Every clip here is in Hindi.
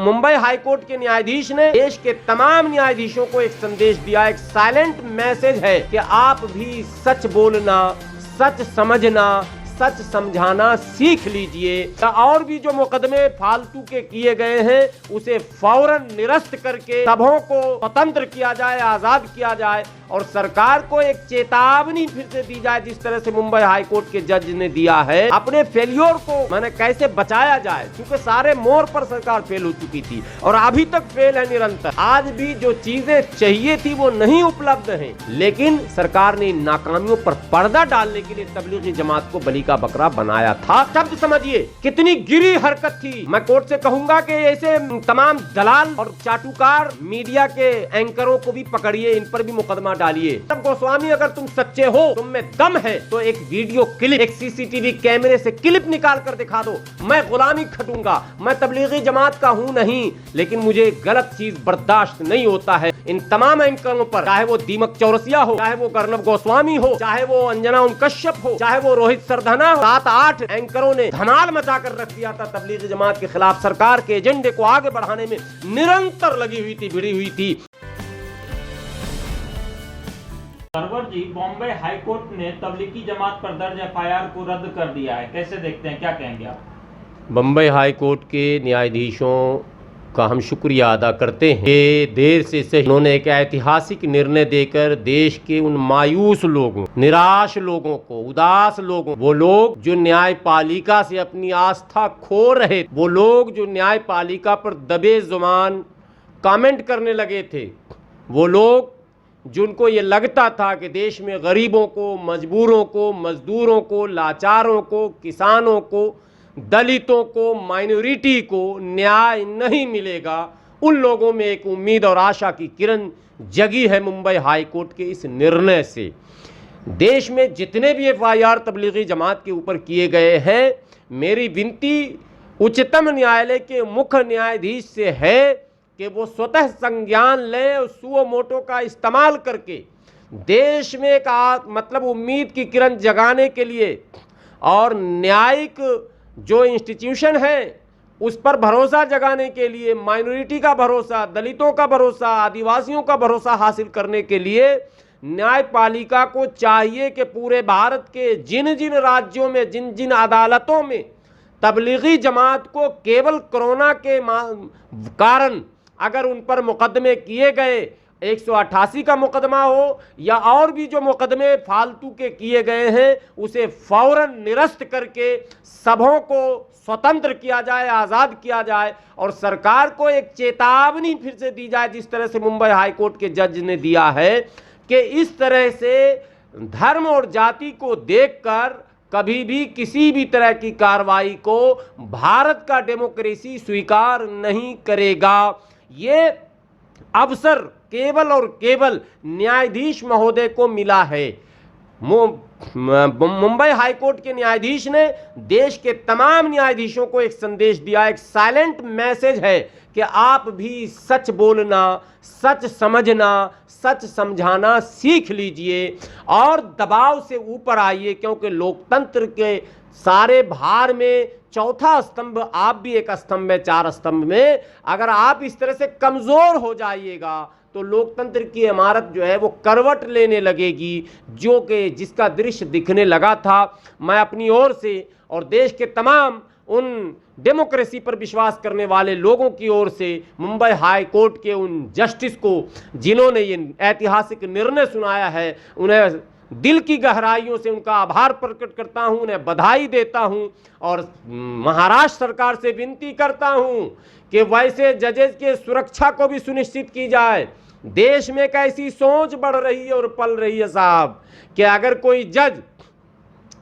मुंबई हाईकोर्ट के न्यायाधीश ने देश के तमाम न्यायाधीशों को एक संदेश दिया, एक साइलेंट मैसेज है कि आप भी सच बोलना, सच समझना, सच समझाना सीख लीजिए। और भी जो मुकदमे फालतू के किए गए हैं उसे फौरन निरस्त करके सबों को स्वतंत्र किया जाए, आजाद किया जाए और सरकार को एक चेतावनी फिर से दी जाए, जिस तरह से मुंबई हाईकोर्ट के जज ने दिया है। अपने फेलियर को मैंने कैसे बचाया जाए, क्योंकि सारे मोड़ पर सरकार फेल हो चुकी थी और अभी तक फेल है निरंतर। आज भी जो चीजें चाहिए थी वो नहीं उपलब्ध है, लेकिन सरकार ने इन नाकामियों पर पर्दा डालने के लिए तबलीगी जमात को बलि का बकरा बनाया था। शब्द समझिए कितनी गिरी हरकत थी। मैं कोर्ट से कहूंगा कि ऐसे तमाम दलाल और चाटुकार मीडिया के एंकरों को भी पकड़िए, इन पर भी मुकदमा डालिए। तब गोस्वामी अगर तुम सच्चे हो, तुम में दम है, तो एक वीडियो क्लिप, एक सीसीटीवी कैमरे से क्लिप निकाल कर दिखा दो। मैं गुलामी खटूंगा, मैं तबलीगी जमात का हूं नहीं, लेकिन मुझे गलत चीज बर्दाश्त नहीं होता है। इन तमाम एंकरों पर, चाहे वो दीमक चौरसिया हो, चाहे वो अर्नब गोस्वामी हो, चाहे वो अंजना उम कश्यप हो, चाहे वो रोहित सरधना हो, 7-8 एंकरों ने धमाल मचा कर रख दिया था तबलीगी जमात के खिलाफ। सरकार के एजेंडे को आगे बढ़ाने में निरंतर लगी हुई थी, भिड़ी हुई थी। सरवर जी, बॉम्बे हाईकोर्ट ने तबलीगी जमात पर दर्ज एफआईआर को रद्द कर दिया है, कैसे देखते हैं, क्या कहेंगे आप? बम्बई हाईकोर्ट के न्यायाधीशों का हम शुक्रिया अदा करते हैं कि देर से सही उन्होंने एक ऐतिहासिक निर्णय देकर देश के उन मायूस लोगों, निराश लोगों को, उदास लोगों, वो लोग जो न्यायपालिका से अपनी आस्था खो रहे, वो लोग जो न्यायपालिका पर दबे जुबान कमेंट करने लगे थे, वो लोग जिनको ये लगता था कि देश में गरीबों को, मजबूरों को, मजदूरों को, लाचारों को, किसानों को, दलितों को, माइनॉरिटी को न्याय नहीं मिलेगा, उन लोगों में एक उम्मीद और आशा की किरण जगी है मुंबई हाईकोर्ट के इस निर्णय से। देश में जितने भी एफआईआर तबलीगी जमात के ऊपर किए गए हैं, मेरी विनती उच्चतम न्यायालय के मुख्य न्यायाधीश से है कि वो स्वतः संज्ञान लें और सुओ मोटो का इस्तेमाल करके देश में एक मतलब उम्मीद की किरण जगाने के लिए और न्यायिक जो इंस्टीट्यूशन है उस पर भरोसा जगाने के लिए, माइनॉरिटी का भरोसा, दलितों का भरोसा, आदिवासियों का भरोसा हासिल करने के लिए न्यायपालिका को चाहिए कि पूरे भारत के जिन जिन राज्यों में, जिन जिन अदालतों में तबलीगी जमात को केवल कोरोना के कारण अगर उन पर मुकदमे किए गए, 188 का मुकदमा हो या और भी जो मुकदमे फालतू के किए गए हैं, उसे फौरन निरस्त करके सबों को स्वतंत्र किया जाए, आज़ाद किया जाए और सरकार को एक चेतावनी फिर से दी जाए, जिस तरह से मुंबई हाईकोर्ट के जज ने दिया है कि इस तरह से धर्म और जाति को देखकर कभी भी किसी भी तरह की कार्रवाई को भारत का डेमोक्रेसी स्वीकार नहीं करेगा। ये अवसर केवल और केवल न्यायाधीश महोदय को मिला है। मुंबई हाईकोर्ट के न्यायाधीश ने देश के तमाम न्यायाधीशों को एक संदेश दिया, एक साइलेंट मैसेज है कि आप भी सच बोलना, सच समझना, सच समझाना सीख लीजिए और दबाव से ऊपर आइए, क्योंकि लोकतंत्र के सारे भार में चौथा स्तंभ आप भी एक स्तंभ है, 4 स्तंभ में अगर आप इस तरह से कमजोर हो जाइएगा तो लोकतंत्र की इमारत जो है वो करवट लेने लगेगी, जो कि जिसका दृश्य दिखने लगा था। मैं अपनी ओर से और देश के तमाम उन डेमोक्रेसी पर विश्वास करने वाले लोगों की ओर से मुंबई हाई कोर्ट के उन जस्टिस को जिन्होंने ये ऐतिहासिक निर्णय सुनाया है, उन्हें दिल की गहराइयों से उनका आभार प्रकट करता हूं, उन्हें बधाई देता हूं और महाराष्ट्र सरकार से विनती करता हूं कि वैसे जजेस के सुरक्षा को भी सुनिश्चित की जाए। देश में एक ऐसी सोच बढ़ रही है और पल रही है साहब कि अगर कोई जज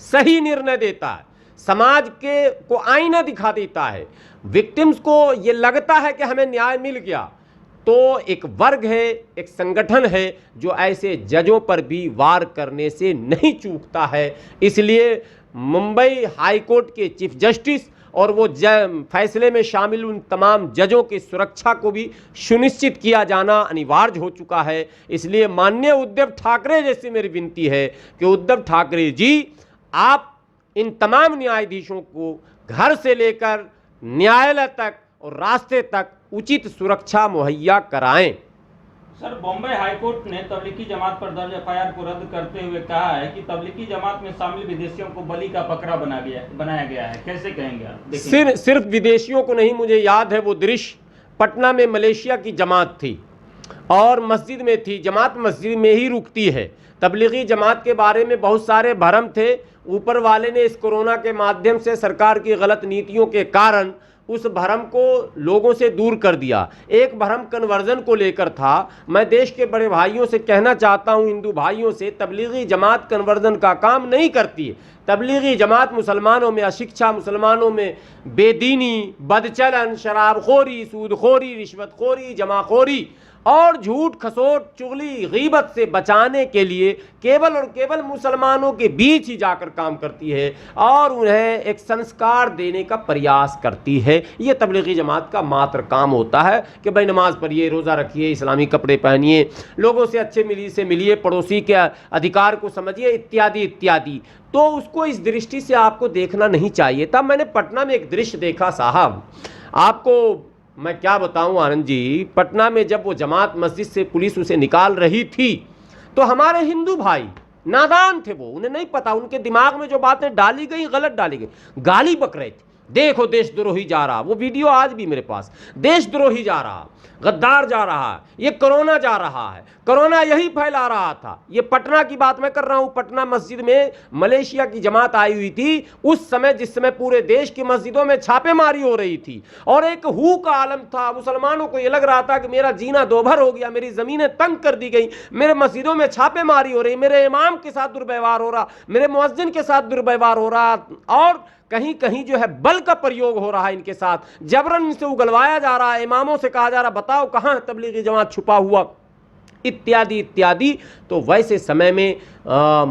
सही निर्णय देता है, समाज के को आईना दिखा देता है, विक्टिम्स को ये लगता है कि हमें न्याय मिल गया, तो एक वर्ग है, एक संगठन है जो ऐसे जजों पर भी वार करने से नहीं चूकता है। इसलिए मुंबई हाईकोर्ट के चीफ जस्टिस और वो फैसले में शामिल उन तमाम जजों की सुरक्षा को भी सुनिश्चित किया जाना अनिवार्य हो चुका है। इसलिए माननीय उद्धव ठाकरे जैसी मेरी विनती है कि उद्धव ठाकरे जी, आप इन तमाम न्यायाधीशों को घर से लेकर न्यायालय तक और रास्ते तक उचित सुरक्षा मुहैया कराएं। सर, बॉम्बे हाईकोर्ट ने तबलीगी जमात पर दर्ज एफआईआर को रद्द करते हुए कहा है कि तबलीगी जमात में शामिल विदेशियों को बलि का बकरा बनाया गया है। कैसे कहेंगे आप? सिर्फ विदेशियों को नहीं, मुझे याद है वो दृश्य, पटना में मलेशिया की जमात थी और मस्जिद में थी। जमात मस्जिद में ही रुकती है। तबलीगी जमात के बारे में बहुत सारे भ्रम थे। ऊपर वाले ने इस कोरोना के माध्यम से सरकार की गलत नीतियों के कारण उस भ्रम को लोगों से दूर कर दिया। एक भ्रम कन्वर्जन को लेकर था। मैं देश के बड़े भाइयों से कहना चाहता हूं, हिंदू भाइयों से, तबलीगी जमात कन्वर्जन का काम नहीं करती है। तबलीगी जमात मुसलमानों में अशिक्षा, मुसलमानों में बेदीनी, बदचलन, शराबखोरी, सूदखोरी, रिश्वतखोरी, जमाखोरी और झूठ, खसोट, चुगली, गीबत से बचाने के लिए केवल और केवल मुसलमानों के बीच ही जाकर काम करती है और उन्हें एक संस्कार देने का प्रयास करती है। ये तबलीगी जमात का मात्र काम होता है कि भाई नमाज पढ़िए, रोज़ा रखिए, इस्लामी कपड़े पहनिए, लोगों से अच्छे से मिलिए, पड़ोसी के अधिकार को समझिए, इत्यादि इत्यादि। तो उसको इस दृष्टि से आपको देखना नहीं चाहिए। तब मैंने पटना में एक दृश्य देखा साहब, आपको मैं क्या बताऊं आनंद जी, पटना में जब वो जमात मस्जिद से पुलिस उसे निकाल रही थी तो हमारे हिंदू भाई नादान थे, वो उन्हें नहीं पता, उनके दिमाग में जो बातें डाली गई गलत डाली गई, गाली बक रहे थे। देखो देशद्रोही जा रहा, वो वीडियो आज भी मेरे पास, देशद्रोही जा रहा, गद्दार जा रहा है, ये कोरोना जा रहा है, कोरोना यही फैला रहा था। ये पटना की बात मैं कर रहा हूं। पटना मस्जिद में मलेशिया की जमात आई हुई थी उस समय, जिस समय पूरे देश की मस्जिदों में छापेमारी हो रही थी और एक हू का आलम था। मुसलमानों को ये लग रहा था कि मेरा जीना दोभर हो गया, मेरी जमीनें तंग कर दी गई, मेरे मस्जिदों में छापेमारी हो रही, मेरे इमाम के साथ दुर्व्यवहार हो रहा, मेरे मुअज्जिन के साथ दुर्व्यवहार हो रहा और कहीं कहीं जो है बल का प्रयोग हो रहा है, इनके साथ जबरन इनसे उगलवाया जा रहा है। इमामों से कहा जा रहा बताओ कहां है तबलीगी जमात छुपा हुआ, इत्यादि इत्यादि। तो वैसे समय में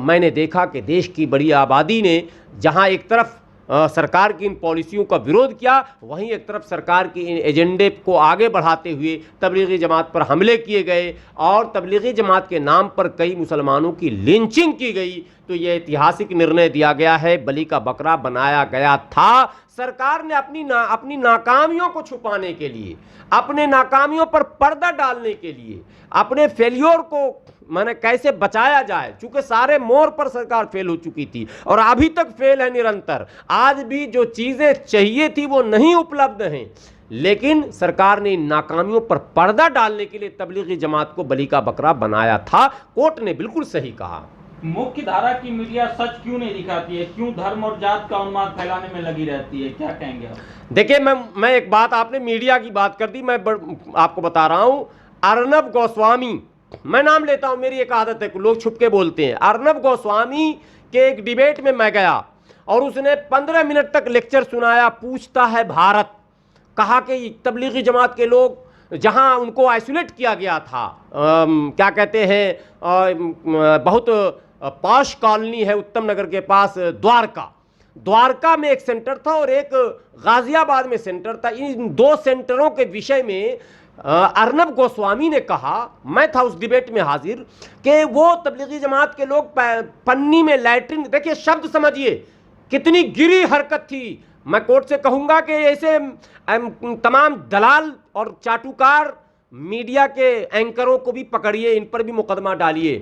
मैंने देखा कि देश की बड़ी आबादी ने जहां एक तरफ सरकार की इन पॉलिसियों का विरोध किया, वहीं एक तरफ सरकार की इन एजेंडे को आगे बढ़ाते हुए तबलीगी जमात पर हमले किए गए और तबलीगी जमात के नाम पर कई मुसलमानों की लिंचिंग की गई। तो ये ऐतिहासिक निर्णय दिया गया है, बलि का बकरा बनाया गया था। सरकार ने अपनी नाकामियों को छुपाने के लिए, अपने नाकामियों पर पर्दा डालने के लिए, अपने फेलियर को माने कैसे बचाया जाए, चूंकि सारे मोड़ पर सरकार फेल हो चुकी थी और अभी तक फेल है निरंतर। आज भी जो चीजें चाहिए थी वो नहीं उपलब्ध हैं, लेकिन सरकार ने इन नाकामियों पर पर्दा डालने के लिए तबलीगी जमात को बलि का बकरा बनाया था। कोर्ट ने बिल्कुल सही कहा। मुख्य धारा की मीडिया सच क्यों नहीं दिखाती है? क्यों धर्म और जात का उन्माद फैलाने में लगी रहती है? क्या कहेंगे आप? देखिए, मैं एक बात, आपने मीडिया की बात कर दी, मैं आपको बता रहा हूं, अर्नब गोस्वामी, मैं नाम लेता हूं, मेरी एक आदत है, लोग छुप के बोलते हैं। अर्नब गोस्वामी के एक डिबेट में मैं गया और उसने 15 मिनट तक लेक्चर सुनाया। पूछता है भारत, कहा कि तबलीगी जमात के लोग जहां उनको आइसोलेट किया गया था, क्या कहते हैं, बहुत पॉश कॉलोनी है उत्तम नगर के पास, द्वारका में एक सेंटर था और एक गाजियाबाद में सेंटर था। इन दो सेंटरों के विषय में अर्नब गोस्वामी ने कहा, मैं था उस डिबेट में हाजिर, कि वो तबलीगी जमात के लोग पन्नी में लैट्रिन, देखिए शब्द समझिए कितनी गिरी हरकत थी। मैं कोर्ट से कहूंगा कि ऐसे तमाम दलाल और चाटुकार मीडिया के एंकरों को भी पकड़िए, इन पर भी मुकदमा डालिए।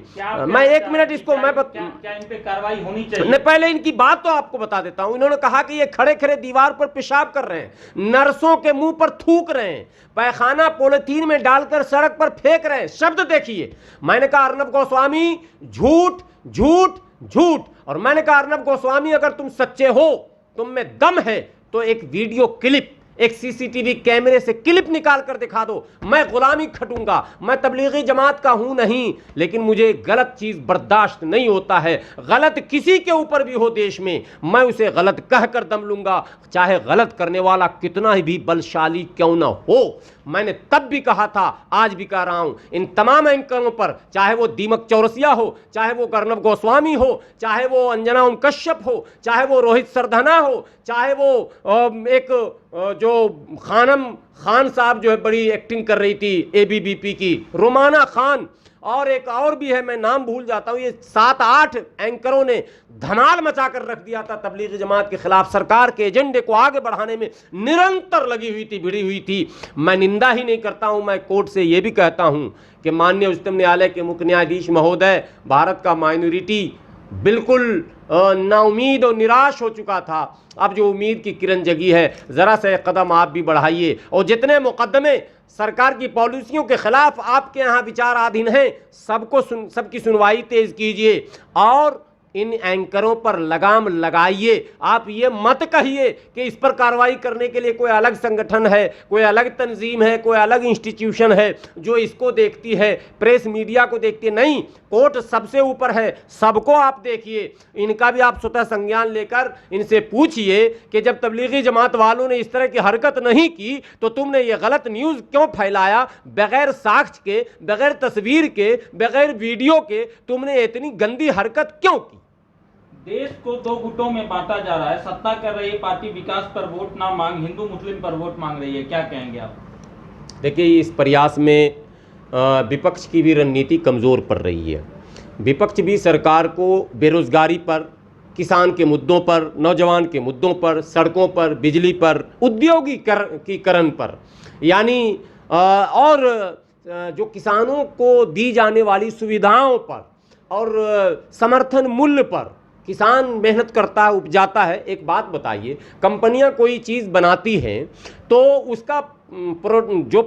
मैं एक मिनट इसको क्या इन पे कार्रवाई होनी चाहिए? नहीं, पहले इनकी बात तो आपको बता देता हूं। इन्होंने कहा कि ये खड़े खड़े दीवार पर पेशाब कर रहे हैं, नर्सों के मुंह पर थूक रहे हैं, पैखाना पॉलिथीन में डालकर सड़क पर फेंक रहे हैं। शब्द देखिए, मैंने कहा अर्नब गोस्वामी झूठ झूठ झूठ, और मैंने कहा अर्नब गोस्वामी अगर तुम सच्चे हो, तुम में दम है, तो एक वीडियो क्लिप, एक सीसीटीवी कैमरे से क्लिप निकाल कर दिखा दो। मैं गुलामी खटूंगा, मैं तबलीगी जमात का हूं नहीं, लेकिन मुझे गलत चीज बर्दाश्त नहीं होता है। गलत किसी के ऊपर भी हो देश में, मैं उसे गलत कहकर दम लूंगा, चाहे गलत करने वाला कितना ही भी बलशाली क्यों ना हो। मैंने तब भी कहा था, आज भी कह रहा हूं, इन तमाम एंकरों पर, चाहे वो दीमक चौरसिया हो, चाहे वो अर्नब गोस्वामी हो, चाहे वो अंजना ओम कश्यप हो, चाहे वो रोहित सरधना हो, चाहे वो एक जो खान साहब जो है बड़ी एक्टिंग कर रही थी एबीवीपी की, रोमाना खान, और एक और भी है, मैं नाम भूल जाता हूं, ये 7-8 एंकरों ने धमाल मचा कर रख दिया था तबलीगी जमात के खिलाफ। सरकार के एजेंडे को आगे बढ़ाने में निरंतर लगी हुई थी, भिड़ी हुई थी। मैं निंदा ही नहीं करता हूं, मैं कोर्ट से यह भी कहता हूं कि माननीय उच्चतम न्यायालय के मुख्य न्यायाधीश महोदय, भारत का माइनॉरिटी बिल्कुल नाउमीद और निराश हो चुका था। अब जो उम्मीद की किरण जगी है, ज़रा सा एक कदम आप भी बढ़ाइए और जितने मुकदमे सरकार की पॉलिसियों के खिलाफ आपके यहाँ विचाराधीन हैं, सबकी सुनवाई तेज कीजिए और इन एंकरों पर लगाम लगाइए। आप ये मत कहिए कि इस पर कार्रवाई करने के लिए कोई अलग संगठन है, कोई अलग तंजीम है, कोई अलग इंस्टीट्यूशन है जो इसको देखती है, प्रेस मीडिया को देखती है। नहीं, कोर्ट सबसे ऊपर है, सबको आप देखिए। इनका भी आप स्वतः संज्ञान लेकर इनसे पूछिए कि जब तबलीगी जमात वालों ने इस तरह की हरकत नहीं की तो तुमने ये गलत न्यूज़ क्यों फैलाया, बगैर साक्ष्य के, बगैर तस्वीर के, बगैर वीडियो के तुमने इतनी गंदी हरकत क्यों की। देश को दो गुटों में बांटा जा रहा है। सत्ता कर रही पार्टी विकास पर वोट ना मांग, हिंदू मुस्लिम पर वोट मांग रही है, क्या कहेंगे आप? देखिए, इस प्रयास में विपक्ष की भी रणनीति कमज़ोर पड़ रही है। विपक्ष भी सरकार को बेरोजगारी पर, किसान के मुद्दों पर, नौजवान के मुद्दों पर, सड़कों पर, बिजली पर, उद्योगीकरण पर, यानी और जो किसानों को दी जाने वाली सुविधाओं पर और समर्थन मूल्य पर, किसान मेहनत करता है, उपजाता है। एक बात बताइए, कंपनियां कोई चीज़ बनाती हैं तो उसका जो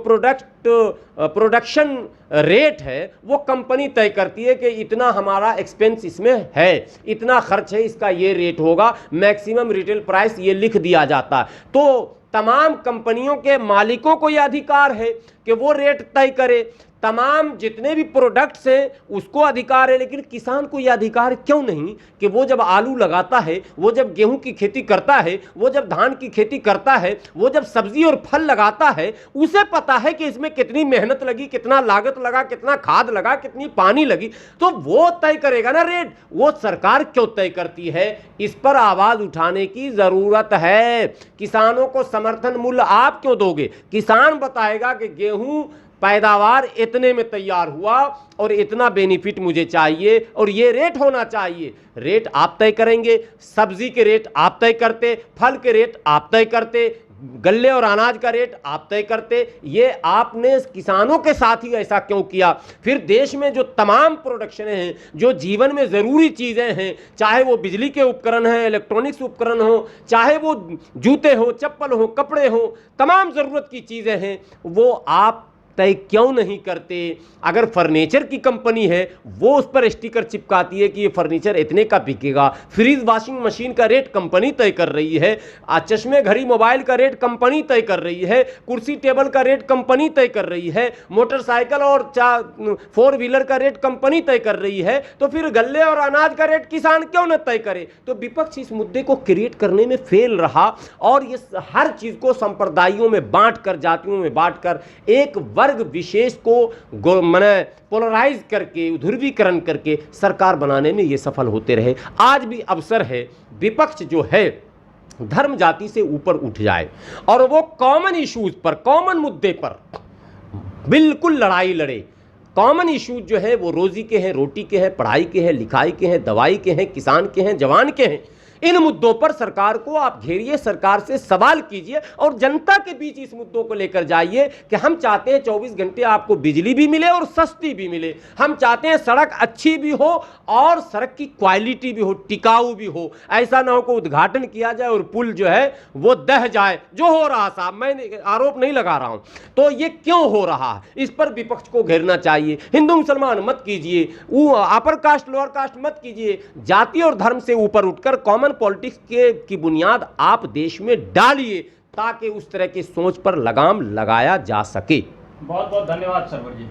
प्रोडक्शन रेट है वो कंपनी तय करती है कि इतना हमारा एक्सपेंस इसमें है, इतना खर्च है, इसका ये रेट होगा, मैक्सिमम रिटेल प्राइस ये लिख दिया जाता है। तो तमाम कंपनियों के मालिकों को यह अधिकार है कि वो रेट तय करे, तमाम जितने भी प्रोडक्ट्स हैं उसको अधिकार है। लेकिन किसान को यह अधिकार क्यों नहीं कि वो जब आलू लगाता है, वो जब गेहूं की खेती करता है, वो जब धान की खेती करता है, वो जब सब्जी और फल लगाता है, उसे पता है कि इसमें कितनी मेहनत लगी, कितना लागत लगा, कितना खाद लगा, कितनी पानी लगी, तो वो तय करेगा ना रेट। वो सरकार क्यों तय करती है? इस पर आवाज उठाने की जरूरत है। किसानों को समर्थन मूल्य आप क्यों दोगे? किसान बताएगा कि गेहूं पैदावार इतने में तैयार हुआ और इतना बेनिफिट मुझे चाहिए और ये रेट होना चाहिए। रेट आप तय करेंगे, सब्जी के रेट आप तय करते, फल के रेट आप तय करते, गल्ले और अनाज का रेट आप तय करते। ये आपने किसानों के साथ ही ऐसा क्यों किया? फिर देश में जो तमाम प्रोडक्शन हैं, जो जीवन में ज़रूरी चीज़ें हैं, चाहे वो बिजली के उपकरण हैं, इलेक्ट्रॉनिक्स उपकरण हो, चाहे वो जूते हो, चप्पल हो, कपड़े हो, तमाम ज़रूरत की चीज़ें हैं, वो आप तय क्यों नहीं करते? अगर फर्नीचर की कंपनी है वो उस पर स्टिकर चिपकाती है कि ये फर्नीचर इतने का बिकेगा, फ्रिज वॉशिंग मशीन का रेट कंपनी तय कर रही है, चश्मे घड़ी मोबाइल का रेट कंपनी तय कर रही है, कुर्सी टेबल का रेट कंपनी तय कर रही है, मोटरसाइकिल और 4 व्हीलर का रेट कंपनी तय कर रही है, तो फिर गल्ले और अनाज का रेट किसान क्यों न तय करे? तो विपक्ष इस मुद्दे को क्रिएट करने में फेल रहा और ये हर चीज को संप्रदायों में बांटकर, जातियों में बांटकर एक वर्ग विशेष को माने पोलराइज करके, ध्रुवीकरण करके सरकार बनाने में ये सफल होते रहे। आज भी अवसर है विपक्ष जो है धर्म जाति से ऊपर उठ जाए और वो कॉमन इश्यूज पर, कॉमन मुद्दे पर बिल्कुल लड़ाई लड़े। कॉमन इश्यूज जो है वो रोजी के हैं, रोटी के हैं, पढ़ाई के हैं, लिखाई के हैं, दवाई के हैं, किसान के हैं, जवान के हैं। इन मुद्दों पर सरकार को आप घेरिए, सरकार से सवाल कीजिए और जनता के बीच इस मुद्दों को लेकर जाइए कि हम चाहते हैं 24 घंटे आपको बिजली भी मिले और सस्ती भी मिले। हम चाहते हैं सड़क अच्छी भी हो और सड़क की क्वालिटी भी हो, टिकाऊ भी हो। ऐसा ना हो कि उद्घाटन किया जाए और पुल जो है वो दह जाए, जो हो रहा साहब, मैं आरोप नहीं लगा रहा हूं। तो ये क्यों हो रहा है? इस पर विपक्ष को घेरना चाहिए। हिंदू मुसलमान मत कीजिए, अपर कास्ट लोअर कास्ट मत कीजिए, जाति और धर्म से ऊपर उठकर कॉमन पॉलिटिक्स की बुनियाद आप देश में डालिए ताकि उस तरह की सोच पर लगाम लगाया जा सके। बहुत बहुत धन्यवाद सरवर जी।